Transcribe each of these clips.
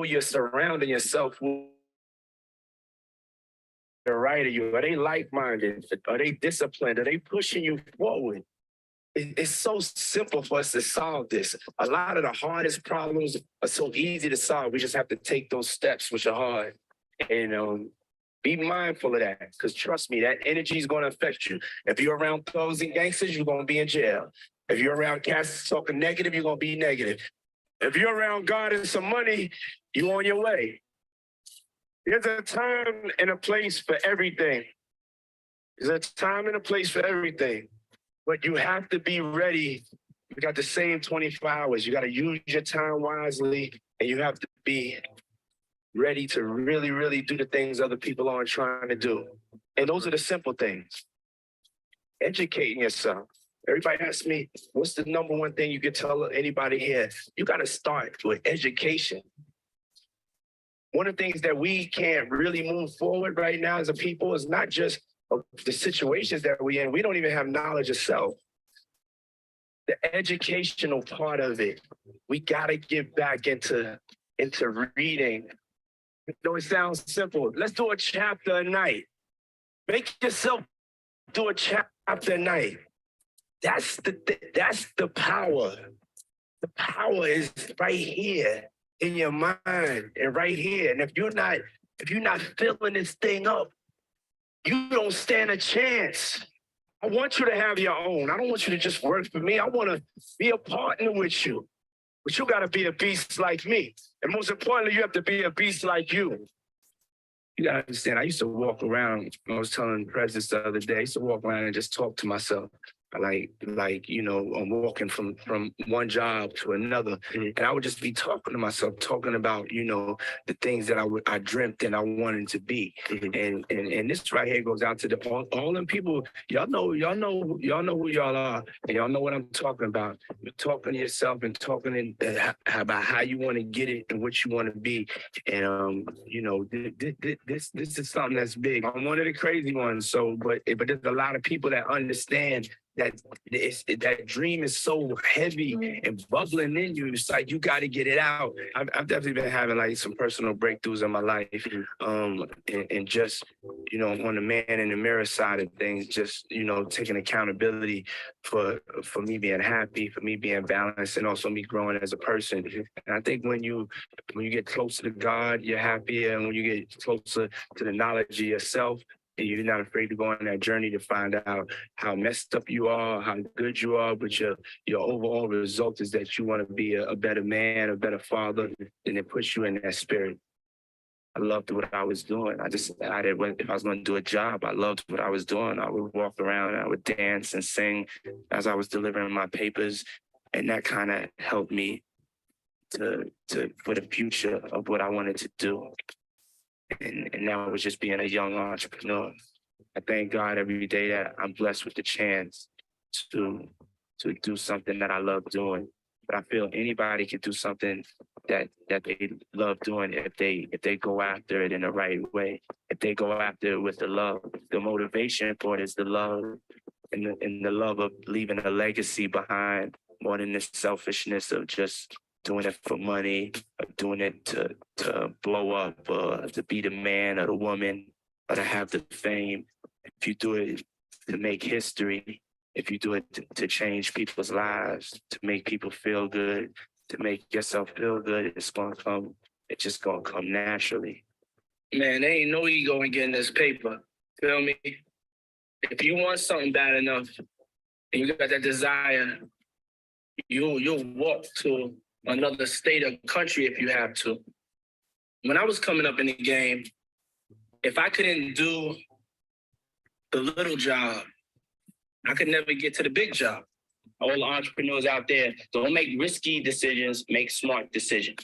people you're surrounding yourself with are right of you? Are they like-minded? Are they disciplined? Are they pushing you forward? It's so simple for us to solve this. A lot of the hardest problems are so easy to solve. We just have to take those steps, which are hard. And be mindful of that, because trust me, that energy is going to affect you. If you're around thugs and gangsters, you're going to be in jail. If you're around cats talking negative, you're going to be negative. If you're around God and some money, you're on your way. There's a time and a place for everything. There's a time and a place for everything. But you have to be ready. You got the same 24 hours. You got to use your time wisely, and you have to be ready to really, really do the things other people aren't trying to do. And those are the simple things. Educating yourself. Everybody asks me, what's the number one thing you could tell anybody here? You got to start with education. One of the things that we can't really move forward right now as a people is not just the situations that we're in. We don't even have knowledge of self. The educational part of it, we got to get back into reading. You know, it sounds simple. Let's do a chapter a night. Make yourself do a chapter a night. That's the power. The power is right here in your mind and right here. And if you're not filling this thing up, you don't stand a chance. I want you to have your own. I don't want you to just work for me. I want to be a partner with you. But you got to be a beast like me. And most importantly, you have to be a beast like you. You got to understand, I used to walk around. I was telling the president the other day, I used to walk around and just talk to myself. Like, you know, I'm walking from one job to another. And I would just be talking to myself, talking about, you know, the things that I dreamt and I wanted to be. And this right here goes out to all them people. Y'all know who y'all are, and y'all know what I'm talking about. You're talking to yourself and talking about how you want to get it and what you want to be. And you know, this is something that's big. I'm one of the crazy ones. So, but there's a lot of people that understand that dream is so heavy and bubbling in you. It's like you got to get it out. I've definitely been having like some personal breakthroughs in my life, and just, you know, on the man in the mirror side of things, just, you know, taking accountability for me being happy, for me being balanced, and also me growing as a person. And I think when you get closer to God, you're happier, and when you get closer to the knowledge of yourself, and you're not afraid to go on that journey to find out how messed up you are, how good you are, but your overall result is that you want to be a better man, a better father, and it puts you in that spirit. I loved what I was doing. I decided if I was going to do a job, I loved what I was doing. I would walk around, I would dance and sing as I was delivering my papers, and that kind of helped me for the future of what I wanted to do. And now was just being a young entrepreneur. I thank God every day that I'm blessed with the chance to do something that I love doing. But I feel anybody can do something that they love doing if they go after it in the right way. If they go after it with the love. The motivation for it is the love, and the love of leaving a legacy behind, more than the selfishness of just doing it for money, or doing it to blow up, or to be the man or the woman, or to have the fame. If you do it to make history, if you do it to change people's lives, to make people feel good, to make yourself feel good, it's just gonna come naturally. Man, there ain't no ego in getting this paper. Feel me? If you want something bad enough and you got that desire, you'll walk to another state or country if you have to. When I was coming up in the game, if I couldn't do the little job, I could never get to the big job. All the entrepreneurs out there, don't make risky decisions, make smart decisions.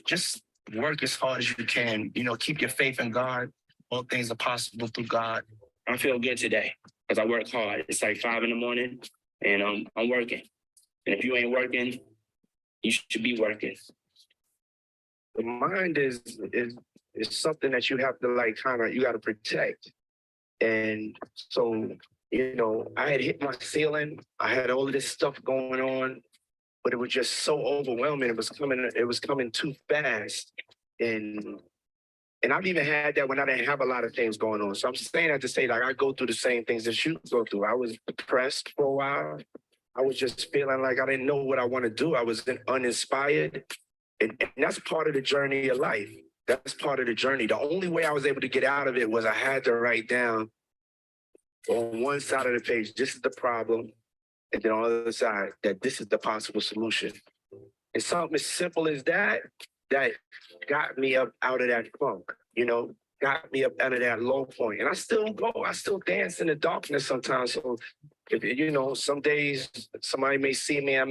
Just work as hard as you can. You know, keep your faith in God. All things are possible through God. I feel good today because I work hard. It's like 5 a.m. and I'm working. And if you ain't working, you should be working. The mind is something that you have to you got to protect. And so, you know, I had hit my ceiling. I had all of this stuff going on. but it was just so overwhelming. It was coming too fast. And I've even had that when I didn't have a lot of things going on. So I'm saying that to say, like, I go through the same things that you go through. I was depressed for a while. I was just feeling like I didn't know what I want to do. I was uninspired. And that's part of the journey of life. That's part of the journey. The only way I was able to get out of it was I had to write down on one side of the page, this is the problem. And then on the other side, that this is the possible solution. And something as simple as that got me up out of that funk, got me up out of that low point. And I still dance in the darkness sometimes. So, if, some days somebody may see me, I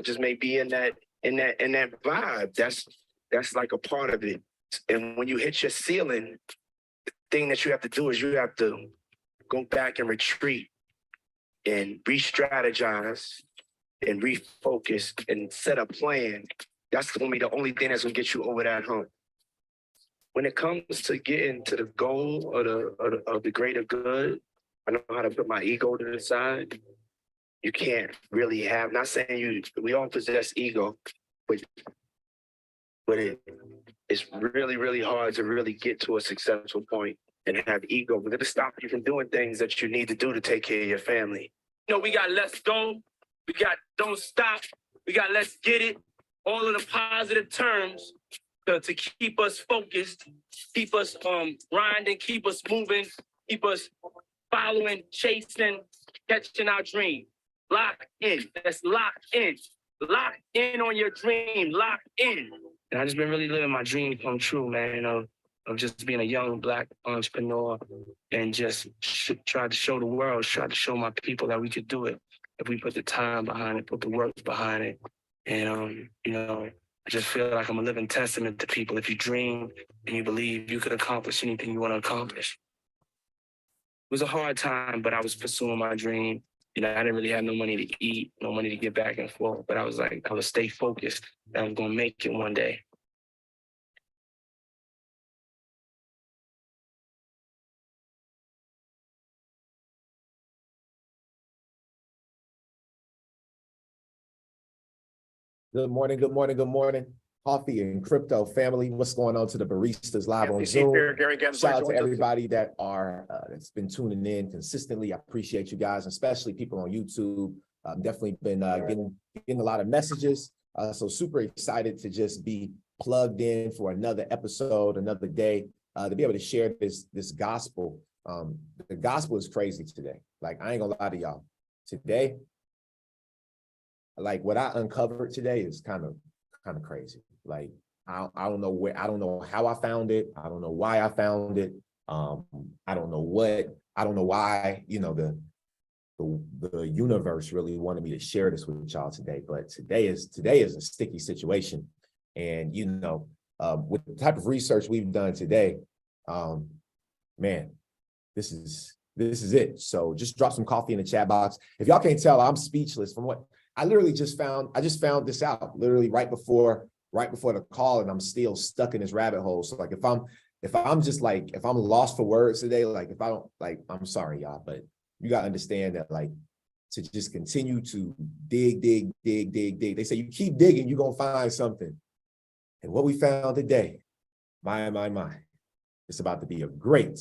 just may be in that vibe. That's like a part of it. And when you hit your ceiling, the thing that you have to do is you have to go back and retreat and re-strategize and refocus and set a plan. That's going to be the only thing that's going to get you over that hump. When it comes to getting to the goal of the greater good, I know how to put my ego to the side. You can't really have, not saying we all possess ego, but it's really, really hard to really get to a successful point and have ego. We're going to stop you from doing things that you need to do to take care of your family. We got let's go. We got don't stop. We got let's get it. All of the positive terms to keep us focused, keep us grinding, keep us moving, keep us following, chasing, catching our dream. Lock in. That's locked in. Lock in on your dream. Lock in. And I just been really living my dream come true, man, of just being a young Black entrepreneur and just try to show the world, try to show my people that we could do it if we put the time behind it, put the work behind it. And, I just feel like I'm a living testament to people. If you dream and you believe you could accomplish anything you want to accomplish. It was a hard time, but I was pursuing my dream. I didn't really have no money to eat, no money to get back and forth, but I was like, I would stay focused that I was going to make it one day. Good morning, good morning, good morning. Coffee and crypto family, what's going on to the baristas live on Zoom? Shout out to everybody that's been tuning in consistently. I appreciate you guys, especially people on YouTube. Definitely been getting a lot of messages. So super excited to just be plugged in for another episode, another day, to be able to share this gospel. The gospel is crazy today. Like, I ain't gonna lie to y'all. Today, like what I uncovered today is kind of crazy. Like, I don't know how I found it. I don't know why I found it. I don't know why, the universe really wanted me to share this with y'all today. But today is a sticky situation. And, with the type of research we've done today, man, this is it. So just drop some coffee in the chat box. If y'all can't tell, I'm speechless from what I just found this out literally right before the call, and I'm still stuck in this rabbit hole. So like, if I'm lost for words today, like if I don't, like, I'm sorry, y'all, but you got to understand that, like, to just continue to dig. They say you keep digging, you're going to find something. And what we found today, my, it's about to be a great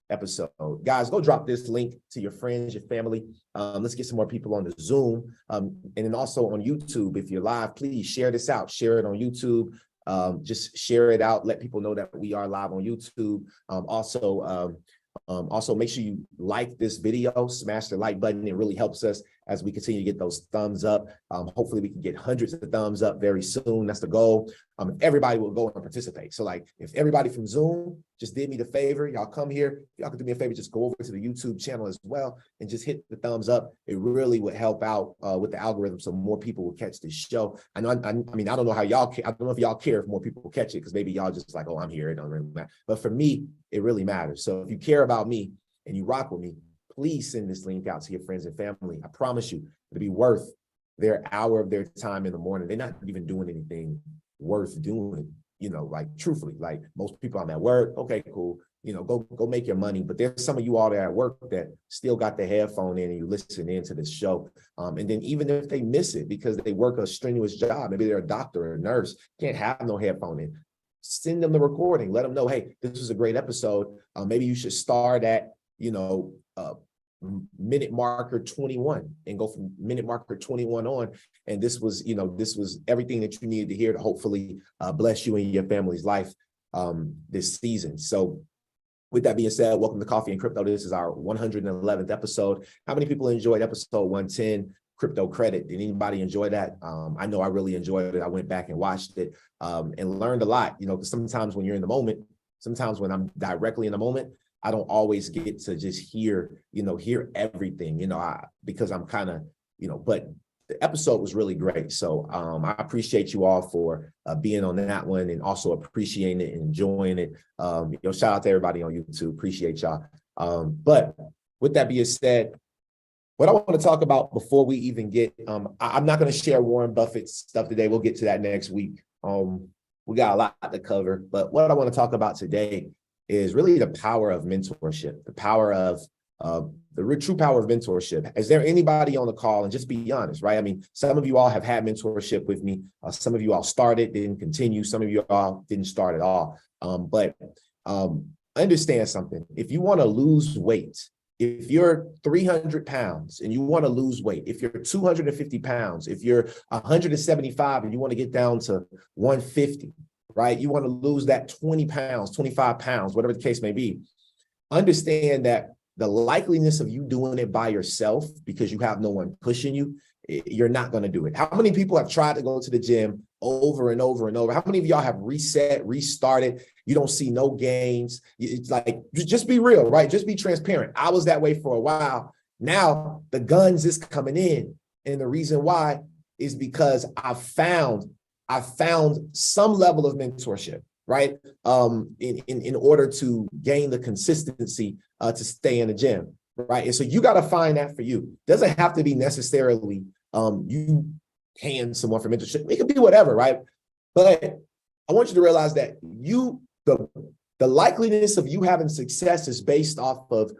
episode. Guys, go drop this link to your friends, your family. Let's get some more people on the Zoom. And then also on YouTube, if you're live, please share this out. Share it on YouTube. Just share it out. Let people know that we are live on YouTube. Also, make sure you like this video, smash the like button. It really helps us as we continue to get those thumbs up. Hopefully we can get hundreds of thumbs up very soon. That's the goal. If everybody will go and participate. So like, if everybody from Zoom just did me the favor, y'all come here, y'all can do me a favor, just go over to the YouTube channel as well and just hit the thumbs up. It really would help out with the algorithm so more people will catch this show. I don't know how y'all care. I don't know if y'all care if more people catch it, because maybe y'all just like, oh, I'm here, it don't really matter. But for me, it really matters. So if you care about me and you rock with me, please send this link out to your friends and family. I promise you, it'll be worth their hour of their time in the morning. They're not even doing anything worth doing, like truthfully. Like, most people, I'm at work, okay, cool. go make your money. But there's some of you all that at work that still got the headphone in and you listen in to this show. And then even if they miss it because they work a strenuous job, maybe they're a doctor or a nurse, can't have no headphone in, send them the recording. Let them know, hey, this was a great episode. Maybe you should start at, minute marker 21 and go from minute marker 21 on. And this was everything that you needed to hear to hopefully bless you and your family's life this season. So with that being said, welcome to Coffee and Crypto. This is our 111th episode. How many people enjoyed episode 110, Crypto Credit? Did anybody enjoy that? I know I really enjoyed it. I went back and watched it and learned a lot, because sometimes when you're in the moment, sometimes when I'm directly in the moment, I don't always get to just hear everything, because I'm kind of, but the episode was really great. So I appreciate you all for being on that one and also appreciating it and enjoying it. Shout out to everybody on YouTube. Appreciate y'all. But with that being said, what I want to talk about before we even get, I'm not going to share Warren Buffett's stuff today. We'll get to that next week. We got a lot to cover, but what I want to talk about today is really the power of mentorship, the power of the true power of mentorship. Is there anybody on the call, and just be honest, right? I mean, some of you all have had mentorship with me. Some of you all started, didn't continue. Some of you all didn't start at all. But understand something. If you want to lose weight, if you're 300 pounds and you want to lose weight, if you're 250 pounds, if you're 175 and you want to get down to 150, right? You want to lose that 20 pounds, 25 pounds, whatever the case may be. Understand that the likeliness of you doing it by yourself because you have no one pushing you, you're not going to do it. How many people have tried to go to the gym over and over and over? How many of y'all have reset, restarted? You don't see no gains. It's like, just be real, right? Just be transparent. I was that way for a while. Now the guns is coming in. And the reason why is because I found some level of mentorship, right? In order to gain the consistency to stay in the gym, right? And so you got to find that for you. Doesn't have to be necessarily you paying someone for mentorship. It could be whatever, right? But I want you to realize that the likeliness of you having success is based off of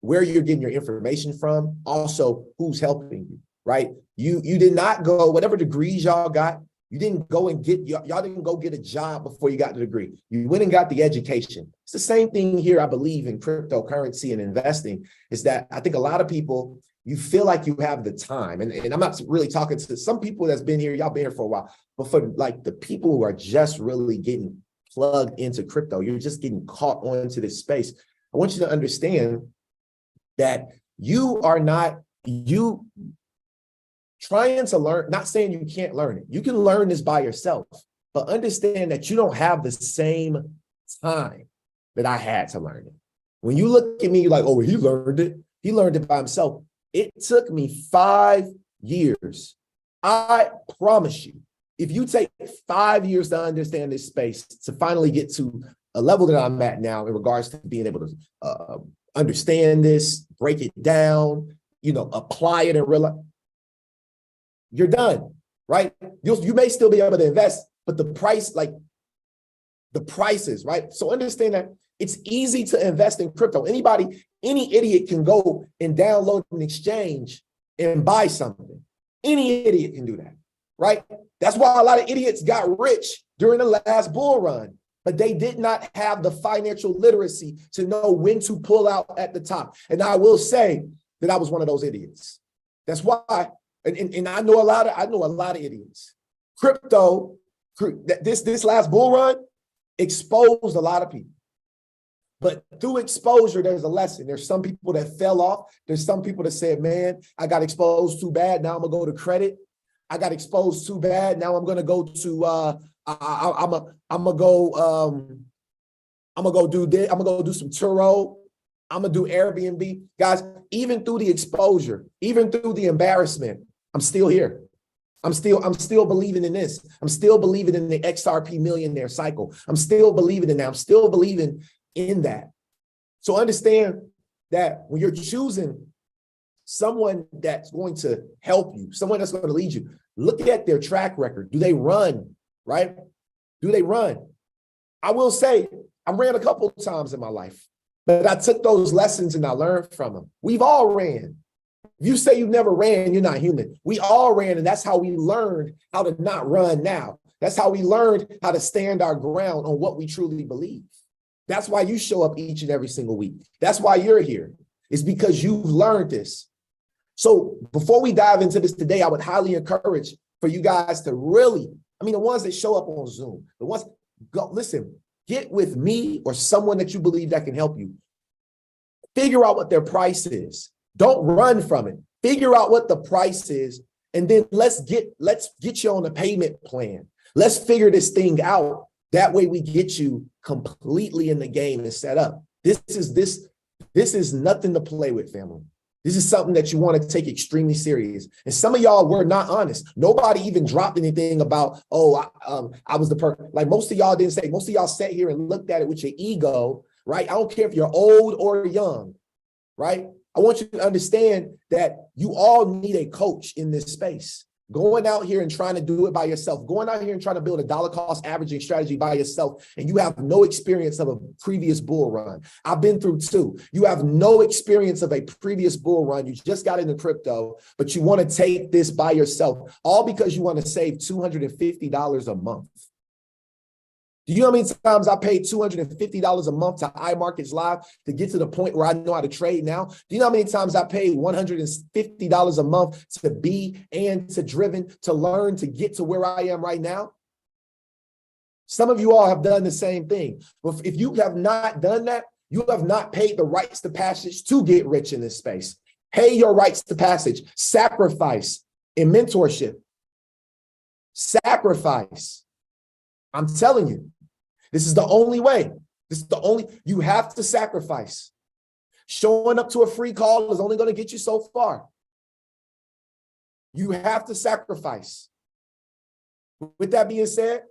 where you're getting your information from, also who's helping you, right? You did not go, whatever degrees y'all got, you didn't go and y'all didn't go get a job before you got the degree. You went and got the education. It's the same thing here, I believe, in cryptocurrency and investing, is that I think a lot of people, you feel like you have the time. And I'm not really talking to some people that's been here, y'all been here for a while, but for like the people who are just really getting plugged into crypto, you're just getting caught onto this space. I want you to understand that you are not, trying to learn, not saying you can't learn it. You can learn this by yourself, but understand that you don't have the same time that I had to learn it. When you look at me, you're like, oh, he learned it. He learned it by himself. It took me 5 years. I promise you, if you take 5 years to understand this space, to finally get to a level that I'm at now in regards to being able to understand this, break it down, apply it in real life, you're done, right? You may still be able to invest, but the prices, right? So understand that it's easy to invest in crypto. Any idiot can go and download an exchange and buy something. Any idiot can do that, right? That's why a lot of idiots got rich during the last bull run, but they did not have the financial literacy to know when to pull out at the top. And I will say that I was one of those idiots. That's why. And I know a lot of idiots. Crypto, this last bull run exposed a lot of people. But through exposure, there's a lesson. There's some people that fell off. There's some people that said, man, I got exposed too bad. Now I'm gonna go to credit. I got exposed too bad. Now I'm gonna go to I'm gonna go do this. I'm gonna go do some Turo. I'm gonna do Airbnb. Guys, even through the exposure, even through the embarrassment, I'm still here. I'm still believing in this. I'm still believing in the XRP millionaire cycle. I'm still believing in that. I'm still believing in that. So understand that when you're choosing someone that's going to help you, someone that's going to lead you, look at their track record. Do they run, right? Do they run? I will say, I ran a couple of times in my life, but I took those lessons and I learned from them. We've all ran. If you say you've never ran, you're not human. We all ran, and that's how we learned how to not run now. That's how we learned how to stand our ground on what we truly believe. That's why you show up each and every single week. That's why you're here. It's because you've learned this. So before we dive into this today, I would highly encourage for you guys to really, the ones that show up on Zoom, the ones, go listen, get with me or someone that you believe that can help you. Figure out what their price is. Don't run from it. Figure out what the price is, and then let's get you on a payment plan. Let's figure this thing out. That way we get you completely in the game and set up. This is nothing to play with, family. This is something that you want to take extremely serious. And some of y'all were not honest. Nobody even dropped anything about, I was the person. Like most of y'all didn't say. Most of y'all sat here and looked at it with your ego, right? I don't care if you're old or young, right? I want you to understand that you all need a coach in this space. Going out here and trying to do it by yourself, going out here and trying to build a dollar cost averaging strategy by yourself, and you have no experience of a previous bull run. I've been through two. You have no experience of a previous bull run. You just got into crypto, but you want to take this by yourself, all because you want to save $250 a month. Do you know how many times I paid $250 a month to iMarkets Live to get to the point where I know how to trade now? Do you know how many times I paid $150 a month to be and to driven, to learn, to get to where I am right now? Some of you all have done the same thing. But if you have not done that, you have not paid the rights to passage to get rich in this space. Pay your rights to passage, sacrifice in mentorship, sacrifice. I'm telling you. This is the only way. You have to sacrifice. Showing up to a free call is only going to get you so far. You have to sacrifice. With that being said,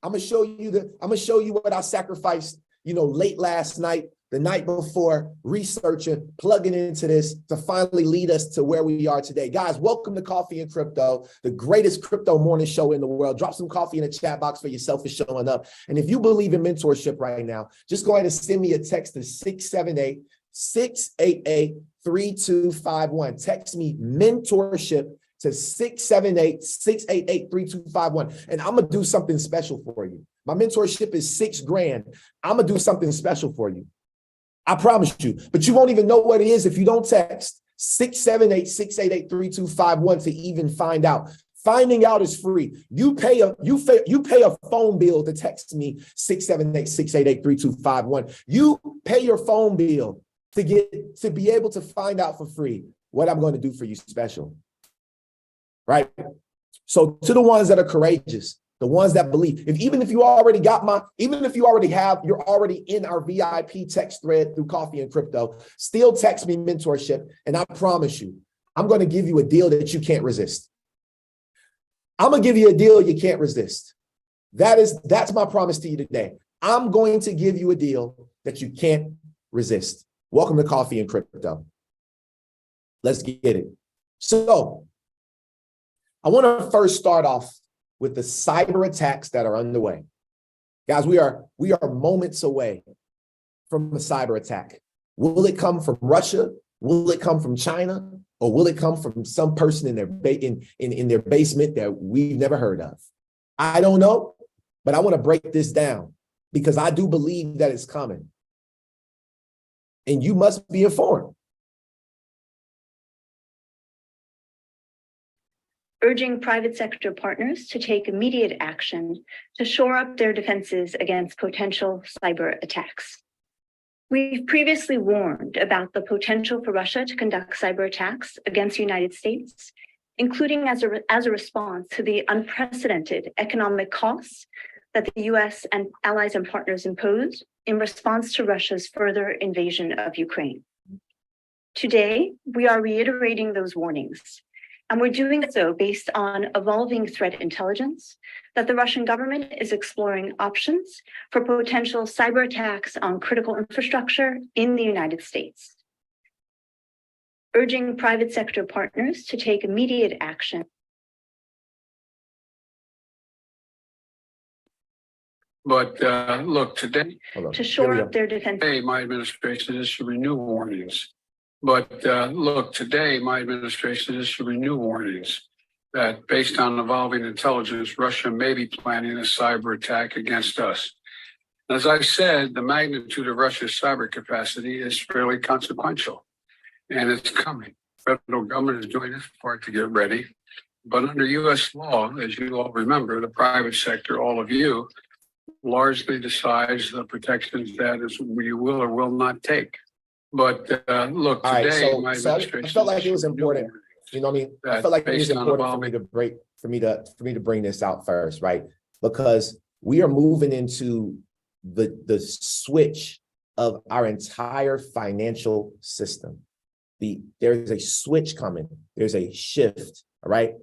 I'm gonna show you what I sacrificed, late last night, the night before, researching, plugging into this to finally lead us to where we are today. Guys, welcome to Coffee and Crypto, the greatest crypto morning show in the world. Drop some coffee in the chat box for yourself for showing up. And if you believe in mentorship right now, just go ahead and send me a text to 678-688-3251. Text me mentorship to 678-688-3251. And I'm going to do something special for you. My mentorship is $6,000. I'm going to do something special for you. I promise you, but you won't even know what it is if you don't text 678-688-3251 to even find out. Finding out is free. You pay a phone bill to text me 678-688-3251. You pay your phone bill to be able to find out for free what I'm going to do for you special. Right? So to the ones that are courageous, the ones that believe, even if you already you're already in our VIP text thread through Coffee and Crypto, still text me mentorship. And I promise you, I'm going to give you a deal that you can't resist. I'm going to give you a deal you can't resist. That's my promise to you today. I'm going to give you a deal that you can't resist. Welcome to Coffee and Crypto. Let's get it. So I want to first start off with the cyber attacks that are underway. Guys, we are moments away from a cyber attack. Will it come from Russia? Will it come from China? Or will it come from some person in their basement that we've never heard of? I don't know, but I want to break this down because I do believe that it's coming. And you must be informed. Urging private sector partners to take immediate action to shore up their defenses against potential cyber attacks. We've previously warned about the potential for Russia to conduct cyber attacks against the United States, including as a response to the unprecedented economic costs that the US and allies and partners imposed in response to Russia's further invasion of Ukraine. Today, we are reiterating those warnings. And we're doing so based on evolving threat intelligence that the Russian government is exploring options for potential cyber attacks on critical infrastructure in the United States. Urging private sector partners to take immediate action. But look, today, Hold on. to Here shore we up go. their defenses. today my administration is to renew warnings. But look, today my administration is to renew warnings that based on evolving intelligence, Russia may be planning a cyber attack against us. As I said, the magnitude of Russia's cyber capacity is fairly consequential, and it's coming. The federal government is doing its part to get ready. But under U.S. law, as you all remember, the private sector, all of you, largely decides the protections that is you will or will not take. But look, All right, today so, my so I administration felt like is it was to renew important. warnings You know what I mean? I that felt like it was based on important for me to bring this out first, right? Because we are moving into the switch of our entire financial system. There's a switch coming. There's a shift, all right?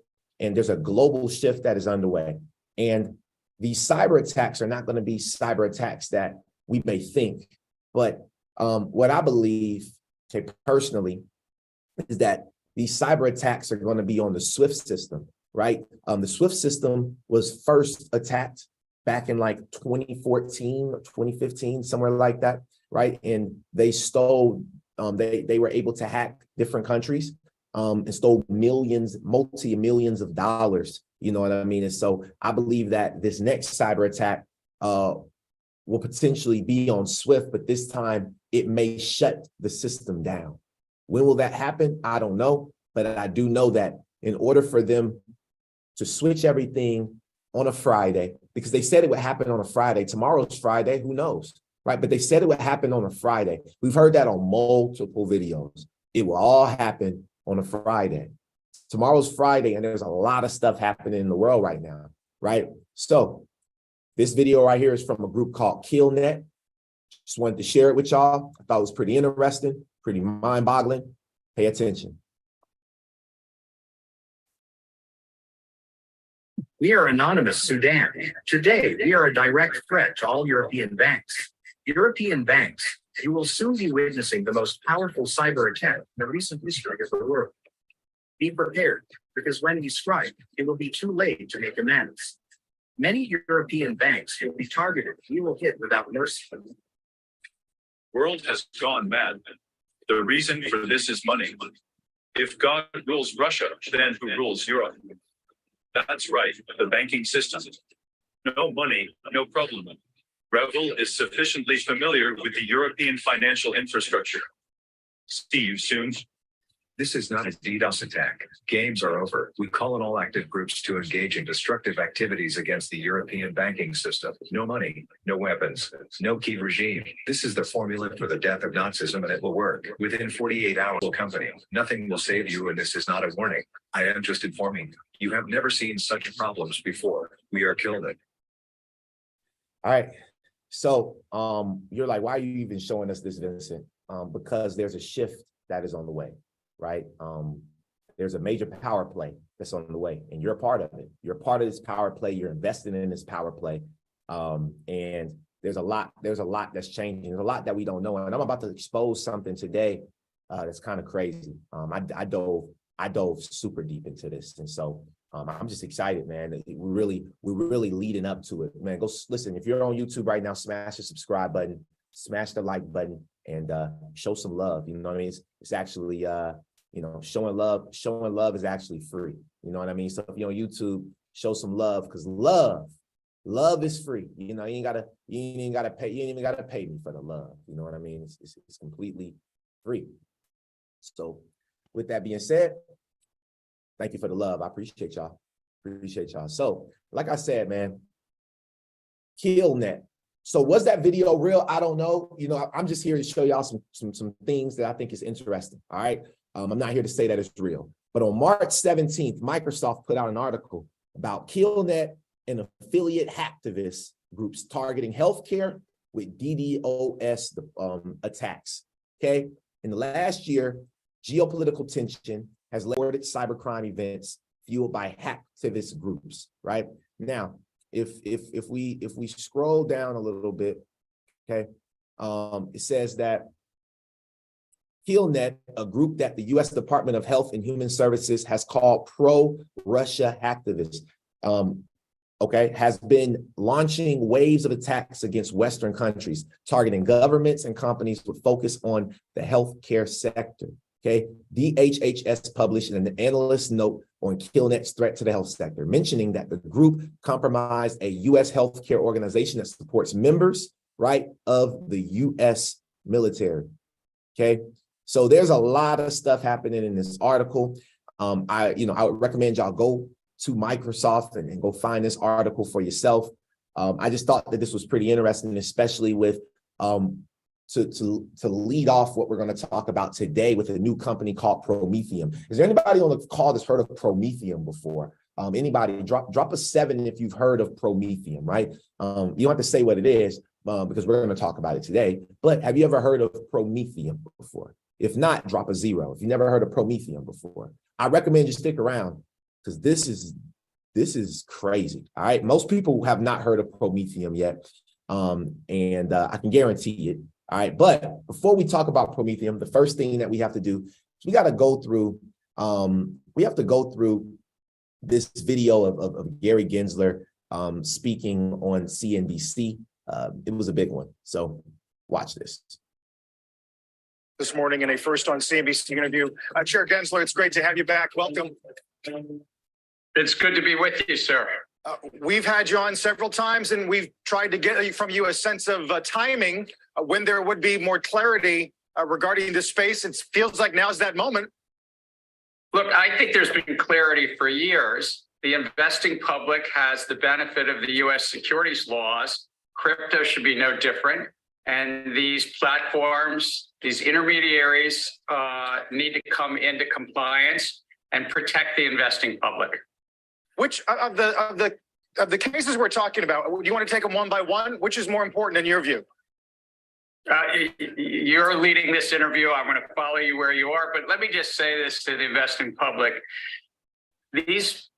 And there's a global shift that is underway. And these cyber attacks are not going to be cyber attacks that we may think. But what I believe, okay, personally, is that these cyber attacks are going to be on the SWIFT system, right? The SWIFT system was first attacked back in like 2014 or 2015, somewhere like that, right? And they stole, they were able to hack different countries and stole millions, multi-millions of dollars, you know what I mean? And so I believe that this next cyber attack will potentially be on SWIFT, but this time it may shut the system down. When will that happen? I don't know, but I do know that in order for them to switch everything on a Friday, because they said it would happen on a Friday, tomorrow's Friday, who knows, right? But they said it would happen on a Friday. We've heard that on multiple videos. It will all happen on a Friday. Tomorrow's Friday, and there's a lot of stuff happening in the world right now, right? So this video right here is from a group called KillNet. Just wanted to share it with y'all. I thought it was pretty interesting, pretty mind-boggling. Pay attention. We are anonymous Sudan. Today, we are a direct threat to all European banks. European banks, you will soon be witnessing the most powerful cyber attack in the recent history of the world. Be prepared, because when we strike, it will be too late to make amends. Many European banks will be targeted. We will hit without mercy. World has gone mad. The reason for this is money. If God rules Russia, then who rules Europe? That's right, the banking system. No money, no problem. Prevail is sufficiently familiar with the European financial infrastructure. See you soon. This is not a DDoS attack. Games are over. We call on all active groups to engage in destructive activities against the European banking system. No money, no weapons, no key regime. This is the formula for the death of Nazism, and it will work. Within 48 hours, company. Nothing will save you, and this is not a warning. I am just informing you. You have never seen such problems before. We are killing it. All right. So you're like, why are you even showing us this, Vincent? Because there's a shift that is on the way, right? There's a major power play that's on the way, and you're a part of it. You're part of this power play. You're investing in this power play. And there's a lot that's changing. There's a lot that we don't know. And I'm about to expose something today that's kind of crazy. I dove super deep into this. And so I'm just excited, man. We're really leading up to it, man. Go listen. If you're on YouTube right now, smash the subscribe button, smash the like button, and show some love. You know what I mean? It's actually, you know, showing love is actually free. You know what I mean? So if you're on YouTube, show some love, because love is free. You know, you ain't even gotta pay me for the love. You know what I mean? It's completely free. So with that being said, thank you for the love. I appreciate y'all. So, like I said, man, KillNet. So was that video real? I don't know. You know, I'm just here to show y'all some things that I think is interesting. All right. I'm not here to say that it's real. But on March 17th, Microsoft put out an article about KillNet and affiliate hacktivist groups targeting healthcare with DDoS attacks. Okay. In the last year, geopolitical tension has lowered cybercrime events fueled by hacktivist groups. Right now, if we scroll down a little bit, okay, it says that KillNet, a group that the U.S. Department of Health and Human Services has called pro-Russia hacktivists. okay, has been launching waves of attacks against Western countries, targeting governments and companies with focus on the healthcare sector. Okay, DHHS published an analyst note on KillNet's threat to the health sector, mentioning that the group compromised a U.S. healthcare organization that supports members, right, of the U.S. military. Okay, so there's a lot of stuff happening in this article. I would recommend y'all go to Microsoft and go find this article for yourself. I just thought that this was pretty interesting, especially with to lead off what we're going to talk about today with a new company called Prometheum. Is there anybody on the call that's heard of Prometheum before? Anybody? Drop a 7 if you've heard of Prometheum, right? You don't have to say what it is because we're going to talk about it today. But have you ever heard of Prometheum before? If not, drop a 0. If you never heard of Prometheum before, I recommend you stick around because this is crazy. All right, most people have not heard of Prometheum yet, and I can guarantee it. All right, but before we talk about Prometheum, the first thing that we have to do is we got to go through. We have to go through this video of Gary Gensler speaking on CNBC. It was a big one, so watch this. This morning in a first on CNBC interview, Chair Gensler, it's great to have you back. Welcome. It's good to be with you, sir. We've had you on several times, and we've tried to get from you a sense of timing when there would be more clarity regarding this space. It feels like now's that moment. Look, I think there's been clarity for years. The investing public has the benefit of the U.S. securities laws. Crypto should be no different. And these platforms, these intermediaries need to come into compliance and protect the investing public. Which of the cases we're talking about, do you want to take them one by one? Which is more important in your view? You're leading this interview. I'm going to follow you where you are, but let me just say this to the investing public. These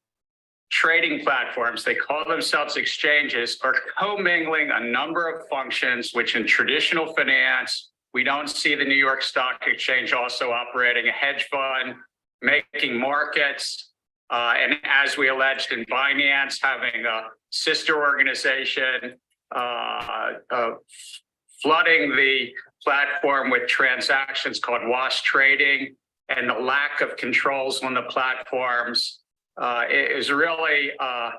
trading platforms, they call themselves exchanges, are commingling a number of functions, which in traditional finance, we don't see the New York Stock Exchange also operating a hedge fund, making markets, and as we alleged in Binance, having a sister organization, flooding the platform with transactions called wash trading, and the lack of controls on the platforms is really a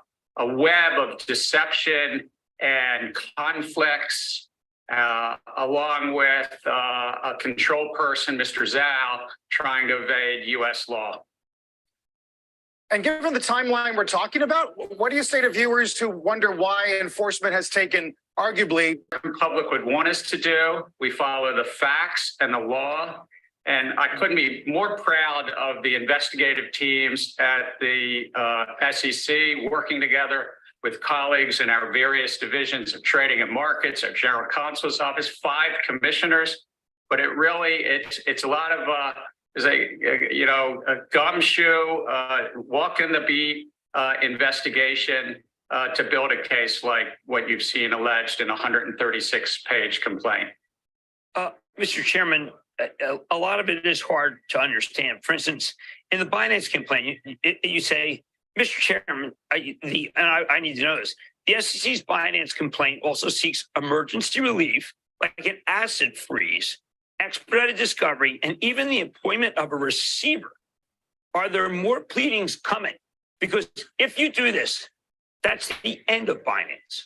web of deception and conflicts, along with a control person, Mr. Zhao, trying to evade U.S. law. And given the timeline we're talking about, what do you say to viewers who wonder why enforcement has taken arguably? The public would want us to do. We follow the facts and the law. And I couldn't be more proud of the investigative teams at the SEC working together with colleagues in our various divisions of trading and markets, our general counsel's office, 5 commissioners. But it really, it's a lot of a gumshoe, walk in the beat investigation to build a case like what you've seen alleged in a 136-page complaint. Mr. Chairman, a lot of it is hard to understand. For instance, in the Binance complaint, you say, Mr. Chairman, I need to know this. The SEC's Binance complaint also seeks emergency relief, like an asset freeze, expedited discovery, and even the appointment of a receiver. Are there more pleadings coming? Because if you do this, that's the end of Binance.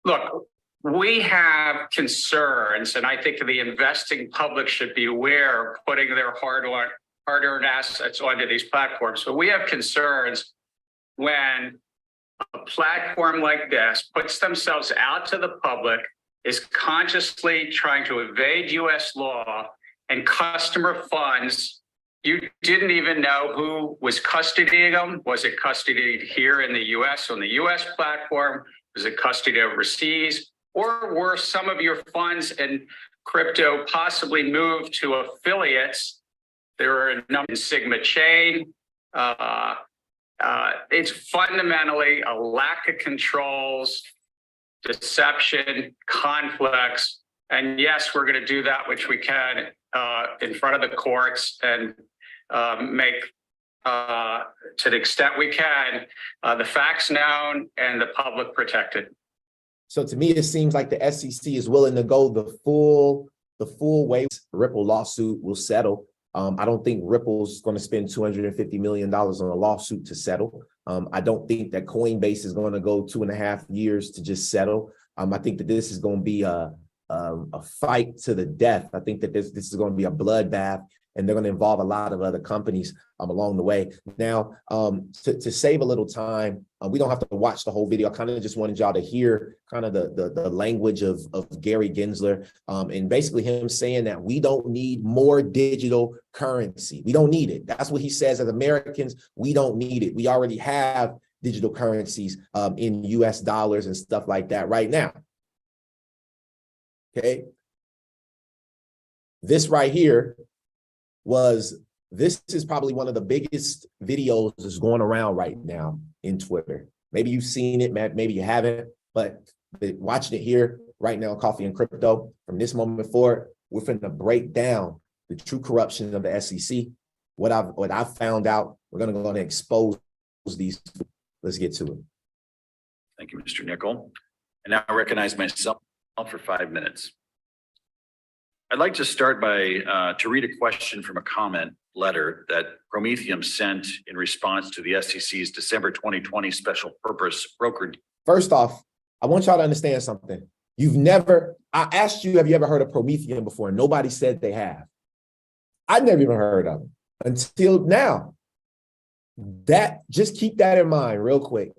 Look, we have concerns, and I think the investing public should be aware of putting their hard-earned assets onto these platforms. So we have concerns when a platform like this puts themselves out to the public, is consciously trying to evade U.S. law and customer funds. You didn't even know who was custodying them. Was it custodied here in the U.S. on the U.S. platform? Was it custodied overseas? Or were some of your funds in crypto possibly moved to affiliates? There are a number in Sigma Chain. It's fundamentally a lack of controls, deception, conflicts. And yes, we're going to do that which we can in front of the courts and make to the extent we can, the facts known and the public protected. So to me, it seems like the SEC is willing to go the full way. Ripple lawsuit will settle. I don't think Ripple's going to spend $250 million on a lawsuit to settle. I don't think that Coinbase is going to go 2.5 years to just settle. I think that this is going to be a fight to the death. I think that this is going to be a bloodbath, and they're going to involve a lot of other companies along the way. Now, to save a little time, we don't have to watch the whole video. I kind of just wanted y'all to hear kind of the language of Gary Gensler, and basically him saying that we don't need more digital currency. We don't need it. That's what he says. As Americans, we don't need it. We already have digital currencies in US dollars and stuff like that right now. Okay. This right here this is probably one of the biggest videos that's going around right now in Twitter. Maybe you've seen it, maybe you haven't, but watching it here right now, Coffee and Crypto, from this moment forward, we're finna break down the true corruption of the SEC. What I've found out, we're gonna go and expose these. Let's get to it. Thank you, Mr. Nickel. And now I recognize myself for 5 minutes. I'd like to start by to read a question from a comment letter that Prometheum sent in response to the SEC's December 2020 special purpose brokered. First off, I want y'all to understand something. I asked you, have you ever heard of Prometheum before? Nobody said they have. I'd never even heard of them until now. Just keep that in mind real quick.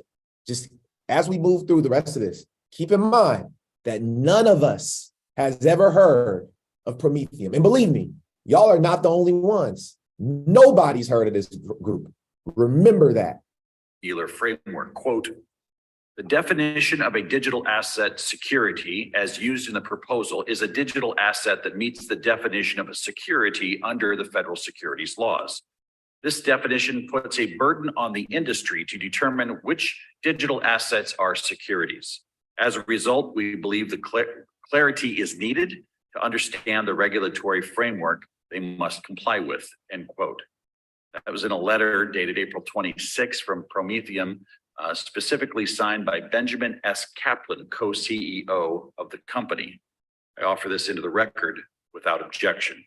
Just as we move through the rest of this, keep in mind that none of us has ever heard of Prometheum. And believe me, y'all are not the only ones. Nobody's heard of this group. Remember that. Dealer framework, quote, the definition of a digital asset security as used in the proposal is a digital asset that meets the definition of a security under the federal securities laws. This definition puts a burden on the industry to determine which digital assets are securities. As a result, we believe the clarity is needed to understand the regulatory framework they must comply with, end quote. That was in a letter dated April 26 from Prometheum, specifically signed by Benjamin S. Kaplan, co-CEO of the company. I offer this into the record without objection.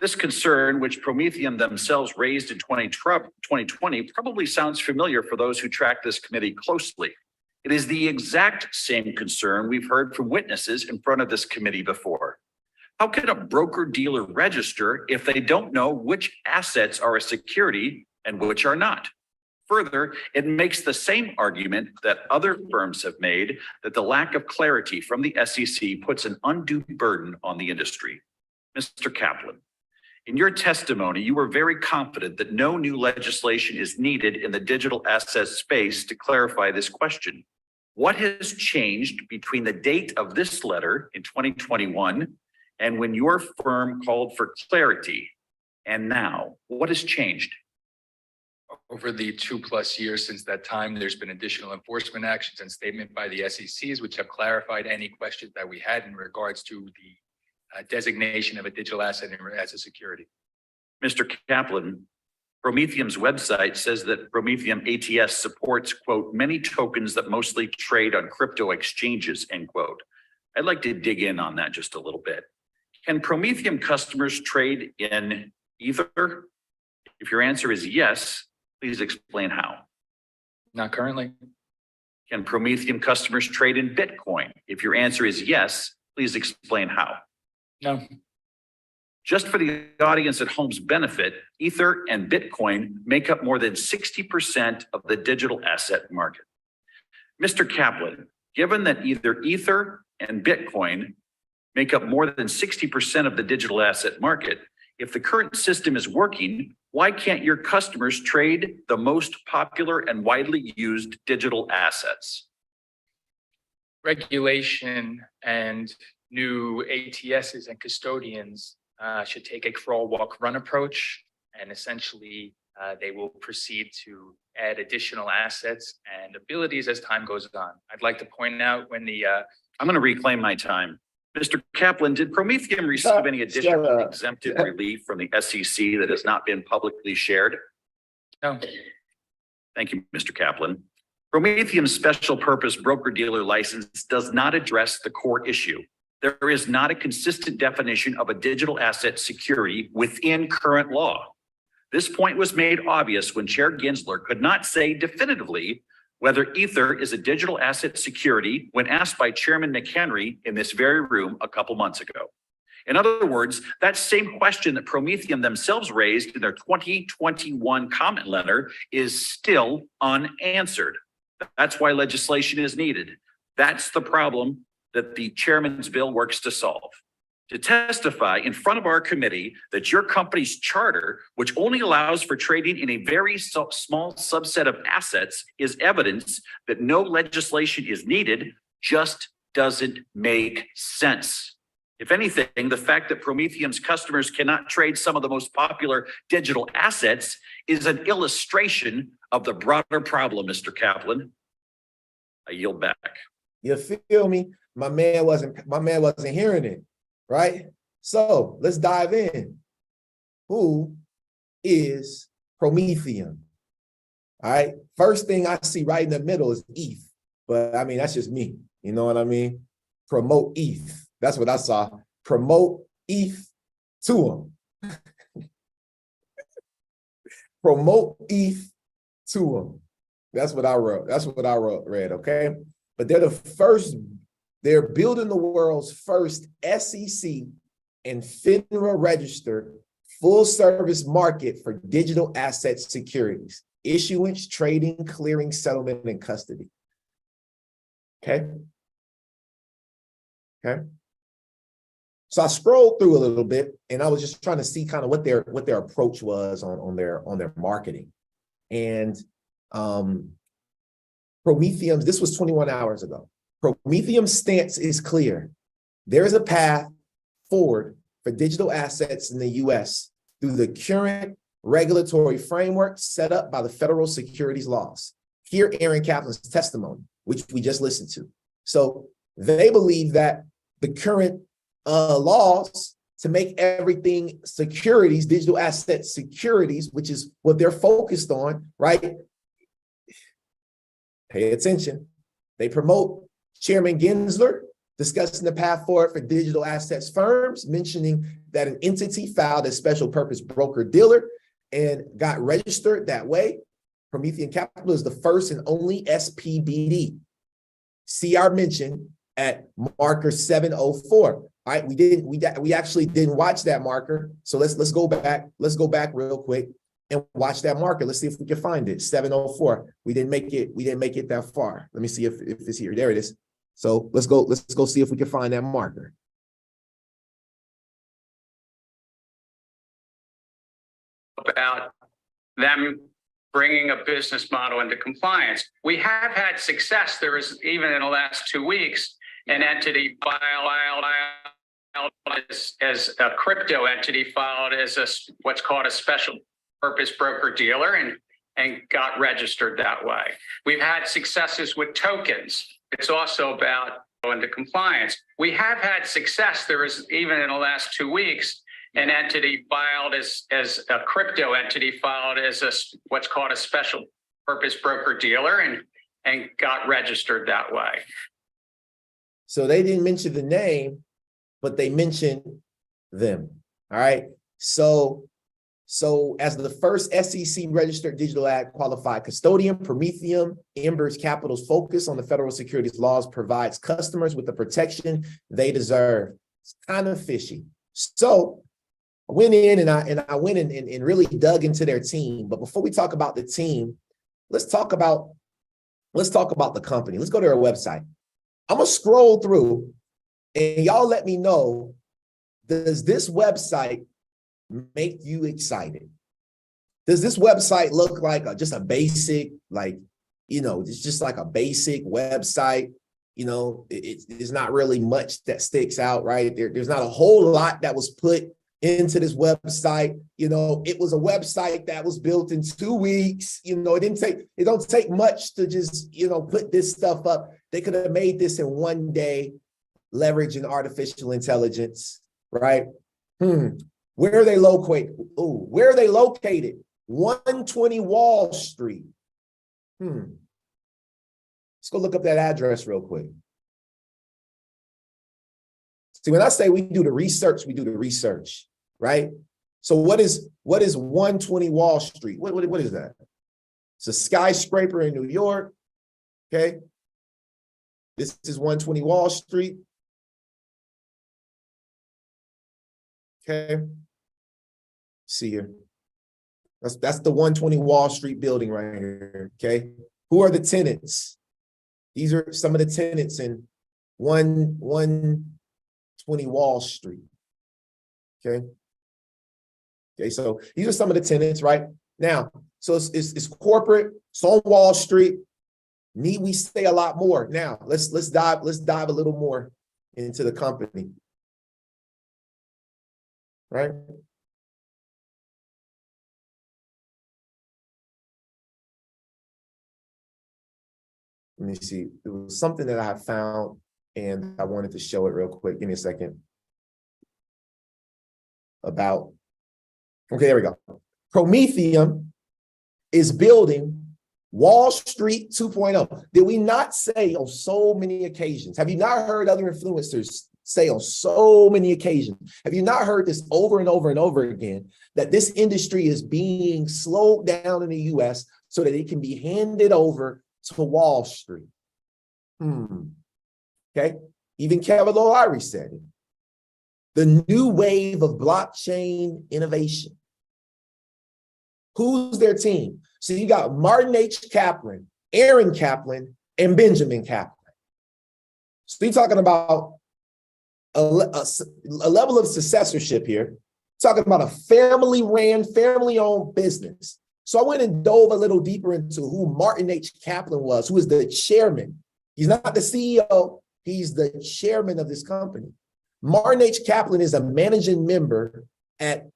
This concern, which Prometheum themselves raised in 2020, probably sounds familiar for those who track this committee closely. It is the exact same concern we've heard from witnesses in front of this committee before. How can a broker-dealer register if they don't know which assets are a security and which are not? Further, it makes the same argument that other firms have made, that the lack of clarity from the SEC puts an undue burden on the industry. Mr. Kaplan, in your testimony, you were very confident that no new legislation is needed in the digital asset space to clarify this question. What has changed between the date of this letter in 2021 and when your firm called for clarity and now? What has changed? Over the 2+ years since that time, there's been additional enforcement actions and statement by the SECs, which have clarified any questions that we had in regards to the designation of a digital asset as a security. Mr. Kaplan, Prometheum's website says that Prometheum ATS supports, quote, many tokens that mostly trade on crypto exchanges, end quote. I'd like to dig in on that just a little bit. Can Prometheum customers trade in Ether? If your answer is yes, please explain how. Not currently. Can Prometheum customers trade in Bitcoin? If your answer is yes, please explain how. No. Just for the audience at home's benefit, Ether and Bitcoin make up more than 60% of the digital asset market. Mr. Kaplan, given that either Ether and Bitcoin make up more than 60% of the digital asset market, if the current system is working, why can't your customers trade the most popular and widely used digital assets? Regulation and new ATSs and custodians should take a crawl, walk, run approach, and essentially they will proceed to add additional assets and abilities as time goes on. I'd like to point out when the I'm going to reclaim my time. Mr. Kaplan, did Prometheum receive any additional exempted relief from the SEC that has not been publicly shared? No. Thank you, Mr. Kaplan. Prometheum's special purpose broker-dealer license does not address the core issue. There is not a consistent definition of a digital asset security within current law. This point was made obvious when Chair Gensler could not say definitively whether Ether is a digital asset security when asked by Chairman McHenry in this very room a couple months ago. In other words, that same question that Prometheum themselves raised in their 2021 comment letter is still unanswered. That's why legislation is needed. That's the problem that the chairman's bill works to solve. To testify in front of our committee that your company's charter, which only allows for trading in a very small subset of assets, is evidence that no legislation is needed, just doesn't make sense. If anything, the fact that Prometheum's customers cannot trade some of the most popular digital assets is an illustration of the broader problem, Mr. Kaplan. I yield back. You feel me? My man wasn't hearing it, right? So let's dive in. Who is Prometheum? All right. First thing I see right in the middle is ETH. But I mean, that's just me. You know what I mean? Promote ETH. That's what I saw. Promote ETH to them. Promote ETH to them. That's what I wrote. That's what I read, okay? But they're building the world's first SEC and FINRA registered full service market for digital asset securities, issuance, trading, clearing, settlement, and custody. Okay. Okay. So I scrolled through a little bit and I was just trying to see kind of what their approach was on their marketing. And Prometheum's, this was 21 hours ago. Prometheum's stance is clear. There is a path forward for digital assets in the US through the current regulatory framework set up by the federal securities laws. Hear Aaron Kaplan's testimony, which we just listened to. So they believe that the current laws to make everything securities, digital asset securities, which is what they're focused on, right? Pay attention. They promote Chairman Gensler discussing the path forward for digital assets firms, mentioning that an entity filed a special purpose broker-dealer and got registered that way. Prometheum Capital is the first and only SPBD. See our mention at marker 704. All right, we actually didn't watch that marker. So let's go back. Let's go back real quick and watch that marker. Let's see if we can find it. 704. We didn't make it that far. Let me see if it's here. There it is. So let's go see if we can find that marker. About them bringing a business model into compliance. We have had success. There is, even in the last 2 weeks, an entity filed as a crypto entity, filed as what's called a special purpose broker dealer and got registered that way. We've had successes with tokens. It's also about going into compliance. We have had success. There is, even in the last 2 weeks, an entity filed as a crypto entity, filed as what's called a special purpose broker dealer and got registered that way. So they didn't mention the name, but they mentioned them. All right. So as the first SEC registered digital ad qualified custodian, Prometheum, Embers Capital's focus on the federal securities laws provides customers with the protection they deserve. It's kind of fishy. So I went in and I went and really dug into their team. But before we talk about the team, let's talk about the company. Let's go to their website. I'm gonna scroll through and y'all let me know, does this website make you excited? Does this website look like just a basic, it's just like a basic website? It's not really much that sticks out, right? There's not a whole lot that was put into this website. It was a website that was built in 2 weeks. It don't take much to just, put this stuff up. They could have made this in 1 day, leveraging artificial intelligence, right? Where are they located? Where are they located? 120 Wall Street. Let's go look up that address real quick. See, when I say we do the research, we do the research, right? So what is 120 Wall Street? What is that? It's a skyscraper in New York, okay? This is 120 Wall Street. Okay. See here. That's the 120 Wall Street building right here, okay? Who are the tenants? These are some of the tenants in 120 Wall Street, okay? Okay, so these are some of the tenants, right? Now, so it's corporate, it's on Wall Street. Need we say a lot more? Now, let's dive a little more into the company, right? Let me see. It was something that I found and I wanted to show it real quick. Give me a second. Okay, there we go. Prometheum is building Wall Street 2.0. Did we not say on so many occasions? Have you not heard other influencers say on so many occasions? Have you not heard this over and over and over again, that this industry is being slowed down in the US so that it can be handed over to Wall Street? Okay, even Kevin O'Leary said it. The new wave of blockchain innovation. Who's their team? So you got Martin H. Kaplan, Aaron Kaplan, and Benjamin Kaplan. So you're talking about a level of successorship here. Talking about a family-ran, family-owned business. So I went and dove a little deeper into who Martin H. Kaplan was, who is the chairman. He's not the CEO, he's the chairman of this company. Martin H. Kaplan is a managing member at